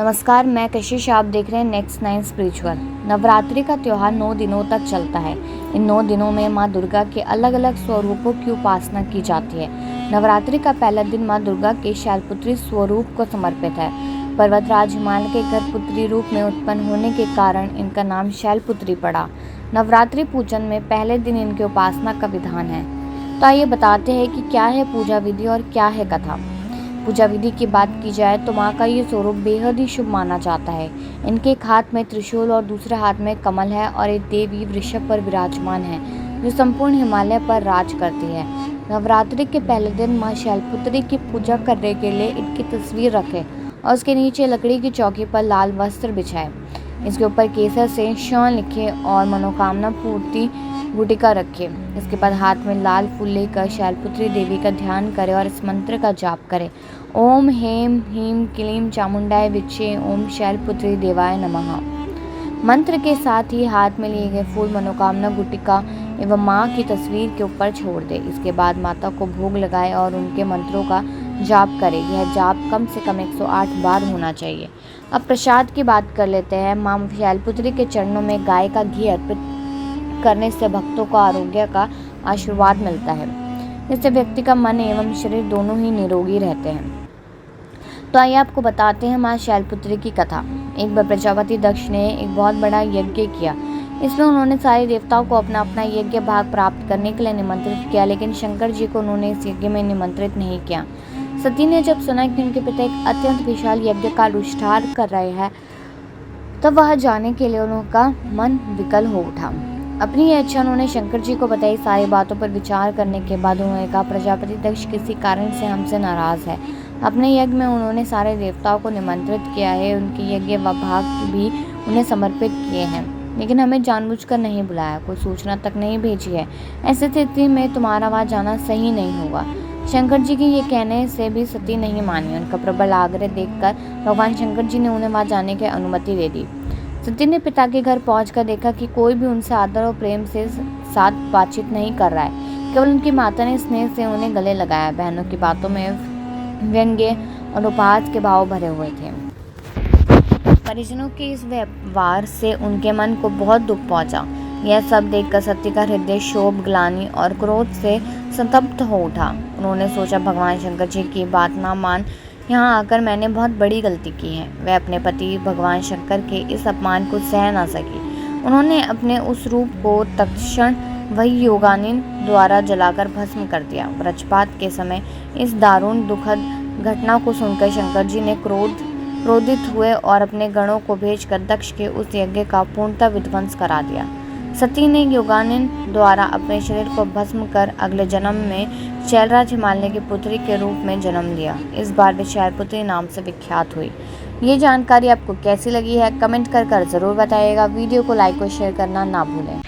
नमस्कार, मैं कशिश। आप देख रहे हैं नेक्स्ट 9 स्पिरिचुअल। नवरात्रि का त्यौहार 9 दिनों तक चलता है। इन 9 दिनों में माँ दुर्गा के अलग अलग स्वरूपों की उपासना की जाती है। नवरात्रि का पहला दिन माँ दुर्गा के शैलपुत्री स्वरूप को समर्पित है। पर्वतराज हिमालय के गर्भपुत्री रूप में उत्पन्न होने के कारण इनका नाम शैलपुत्री पड़ा। नवरात्रि पूजन में पहले दिन इनकी उपासना का विधान है। तो आइए बताते हैं कि क्या है पूजा विधि और क्या है कथा। पूजा विधि की बात की जाए तो माँ का ये स्वरूप बेहद ही शुभ माना जाता है। इनके एक हाथ में त्रिशूल और दूसरे हाथ में कमल है और एक देवी वृषभ पर विराजमान है जो संपूर्ण हिमालय पर राज करती है। नवरात्रि के पहले दिन माँ शैलपुत्री की पूजा करने के लिए इनकी तस्वीर रखें और उसके नीचे लकड़ी की चौकी पर लाल वस्त्र बिछाएं। इसके ऊपर केसर से शौन लिखें और मनोकामना पूर्ति गुटिका रखें। इसके बाद हाथ में लाल फूल लेकर शैलपुत्री देवी का ध्यान करें और इस मंत्र का जाप करें। ओम हेम ह्रीम क्लीम चामुंडाय विच्चे ओम शैलपुत्री देवाय नमः। मंत्र के साथ ही हाथ में लिए गए फूल मनोकामना गुटिका एवं माँ की तस्वीर के ऊपर छोड़ दें। इसके बाद माता को भोग लगाएं और उनके मंत्रों का जाप करें। यह जाप कम से कम 108 बार होना चाहिए। अब प्रसाद की बात कर लेते हैं। माँ शैलपुत्री के चरणों में गाय का घी अर्पित करने से भक्तों को आरोग्य का आशीर्वाद मिलता है। इससे व्यक्ति का मन एवं शरीर दोनों ही निरोगी रहते हैं। तो आइए आपको बताते हैं माँ शैलपुत्री की कथा। एक बार प्रजापति दक्ष ने एक बहुत बड़ा यज्ञ किया। इसमें उन्होंने सारे देवताओं को अपना अपना यज्ञ भाग प्राप्त करने के लिए निमंत्रित किया, लेकिन शंकर जी को उन्होंने इस यज्ञ में निमंत्रित नहीं किया। सती ने जब सुना कि उनके पिता एक अत्यंत विशाल यज्ञ का अनुष्ठान कर रहे हैं, तब वह जाने के लिए उनका मन विकल हो उठा। अपनी यह इच्छा उन्होंने शंकर जी को बताई। सारी बातों पर विचार करने के बाद उन्होंने कहा, प्रजापति दक्ष किसी कारण से हमसे नाराज है। अपने यज्ञ में उन्होंने सारे देवताओं को निमंत्रित किया है, उनके यज्ञ व भाग भी उन्हें समर्पित किए हैं, लेकिन हमें जानबूझकर नहीं बुलाया, कोई सूचना तक नहीं भेजी है। ऐसी स्थिति में तुम्हारा वहाँ जाना सही नहीं होगा। शंकर जी के ये कहने से भी सती नहीं मानी। उनका प्रबल आग्रह देखकर भगवान शंकर जी ने उन्हें वहाँ जाने की अनुमति दे दी। सती ने पिता के घर पहुंचकर देखा कि कोई भी उनसे आदर और प्रेम से साथ बातचीत नहीं कर रहा है। केवल उनकी माता ने स्नेह से उन्हें गले लगाया। बहनों की बातों में व्यंग्य और उपहास के भाव भरे हुए थे। परिजनों के इस व्यवहार से उनके मन को बहुत दुख पहुंचा। यह सब देखकर सती का हृदय शोभ, ग्लानि और क्रोध से संतप्त हो उठा। उन्होंने सोचा, भगवान शंकर जी की बात ना मान यहाँ आकर मैंने बहुत बड़ी गलती की है। वह अपने पति भगवान शंकर के इस अपमान को सह न सकी। उन्होंने अपने उस रूप को तत्क्षण वही योगानिन द्वारा जलाकर भस्म कर दिया। वज्रपात के समय इस दारुण दुखद घटना को सुनकर शंकर जी ने क्रोधित हुए और अपने गणों को भेजकर दक्ष के उस यज्ञ का पूर्णतः विध्वंस करा दिया। सती ने योगानिन द्वारा अपने शरीर को भस्म कर अगले जन्म में शैलराज हिमालय की पुत्री के रूप में जन्म लिया। इस बार वे शैलपुत्री नाम से विख्यात हुई। ये जानकारी आपको कैसी लगी है कमेंट कर ज़रूर बताइएगा। वीडियो को लाइक और शेयर करना ना भूलें।